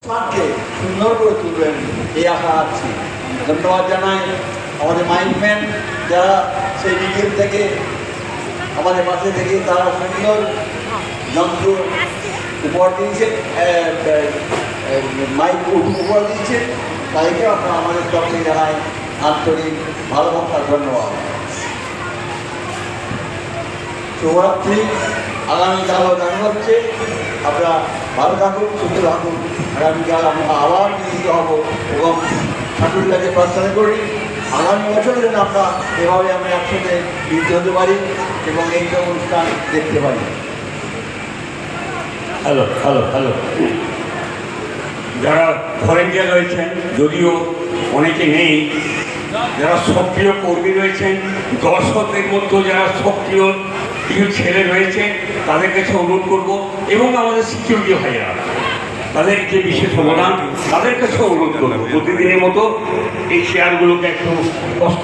সুন্দর করে তুলবেন এই আশা আছে। ধন্যবাদ জানাই আমাদের মাইন্ডম্যান যারা সেই বিকেল থেকে আমাদের পাশে থেকে তারা সুন্দর যন্ত্র উপহার দিয়েছে, মাইক উপহার দিয়েছে, তাদেরকে আপনারা আমাদের তরফ থেকে জানাই আন্তরিক ভালোবাসার ধন্যবাদ। শুভরাত্রি। আগামীকালও দেখা হচ্ছে। আমরা ভালো থাকুন, সুস্থ থাকুন। আগামীকাল আমরা আবার মিলিত হব এবং ঠাকুরের কাছে প্রার্থনা করি আগামী বছর যেন এভাবে আমরা একসাথে মিলিত হতে পারি এবং এই অনুষ্ঠান দেখতে পারি। হ্যালো হ্যালো হ্যালো যারা ভলেন্টিয়ার রয়েছেন, যদিও অনেকে নেই, যারা সক্রিয় কর্মী রয়েছেন, দর্শকদের মধ্যে যারা সক্রিয় কিছু ছেলে রয়েছে তাদের কাছে অনুরোধ করব এবং আমাদের সিকিউরিটি ভাইয়েরা তাদের যে বিশেষ অবদান তাদের কাছে অনুরোধ করবো প্রতিদিনের মতো এই শেয়ারগুলোকে একটু কষ্ট